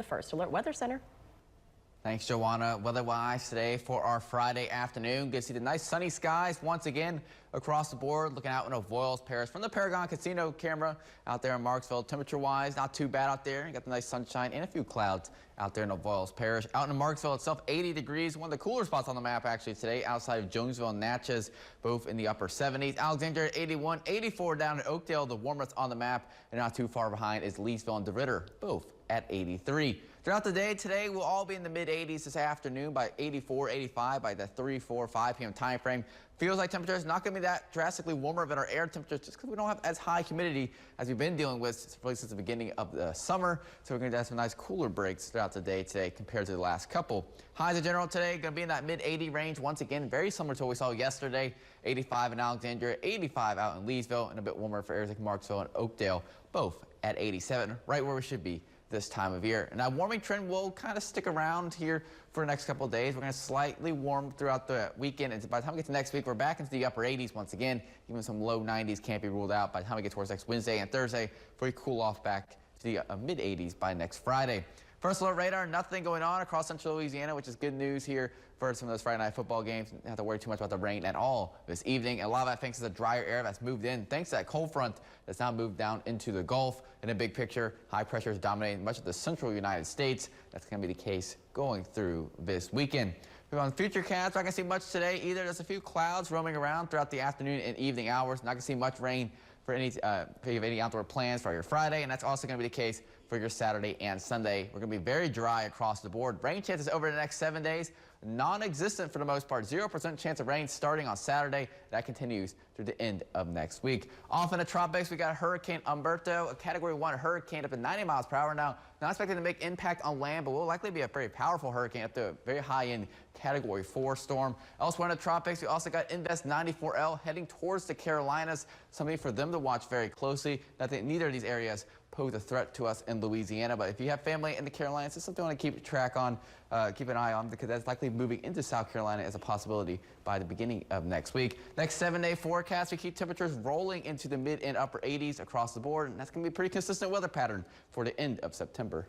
The First Alert Weather Center. Thanks, Joanna. Weather-wise today for our Friday afternoon. Good to see the nice sunny skies once again across the board. Looking out in Avoyelles Parish from the Paragon Casino camera out there in Marksville. Temperature-wise, not too bad out there. You got the nice sunshine and a few clouds out there in Avoyelles Parish. Out in Marksville itself, 80 degrees. One of the cooler spots on the map actually today outside of Jonesville and Natchez, both in the upper 70s. Alexandria at 81, 84 down in Oakdale, the warmest on the map. And not too far behind is Leesville and DeRidder, both at 83. Throughout the day today, we'll all be in the mid-80s this afternoon by 84, 85 by the 3, 4, 5 p.m. time frame. Feels like temperatures not going to be that drastically warmer than our air temperatures just because we don't have as high humidity as we've been dealing with really since the beginning of the summer. So we're going to have some nice cooler breaks throughout the day today compared to the last couple. Highs in general today going to be in that mid-80 range once again, very similar to what we saw yesterday. 85 in Alexandria, 85 out in Leesville, and a bit warmer for areas like Marksville and Oakdale, both at 87, right where we should be this time of year. And that warming trend will kind of stick around here for the next couple of days. We're going to slightly warm throughout the weekend, and by the time we get to next week, we're back into the upper 80s once again. Even some low 90s can't be ruled out by the time we get towards next Wednesday and Thursday, before we cool off back to the mid 80s by next Friday. First alert radar, nothing going on across central Louisiana, which is good news here for some of those Friday night football games. Don't have to worry too much about the rain at all this evening. And a lot of that thanks to the drier air that's moved in, thanks to that cold front that's now moved down into the Gulf. In a big picture, high pressure is dominating much of the central United States. That's going to be the case going through this weekend. On future cats, not going to see much today either. There's a few clouds roaming around throughout the afternoon and evening hours. Not going to see much rain for any, if you have any outdoor plans for your Friday, and that's also going to be the case for your Saturday and Sunday. We're going to be very dry across the board. Rain chances over the next 7 days, non-existent for the most part. 0% chance of rain starting on Saturday. That continues through the end of next week. Off in the tropics, we got Hurricane Umberto, a Category 1 hurricane up to 90 miles per hour now. Not expected to make impact on land, but will likely be a very powerful hurricane up to a very high-end Category 4 storm. Elsewhere in the tropics, we also got Invest 94L heading towards the Carolinas. Something for them to watch very closely. Not that neither of these areas pose a threat to us in Louisiana, but if you have family in the Carolinas, it's something I want to keep track on, keep an eye on, because that's likely moving into South Carolina as a possibility by the beginning of next week. Next 7-day forecast, we keep temperatures rolling into the mid and upper 80s across the board, and that's going to be a pretty consistent weather pattern for the end of September.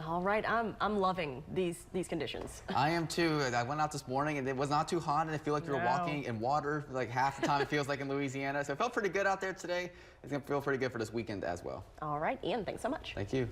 All right, I'm loving these conditions. I am too. I went out this morning and it was not too hot, and I feel like you were walking in water like half the time it feels like in Louisiana. So it felt pretty good out there today. It's going to feel pretty good for this weekend as well. All right, Ian, thanks so much. Thank you.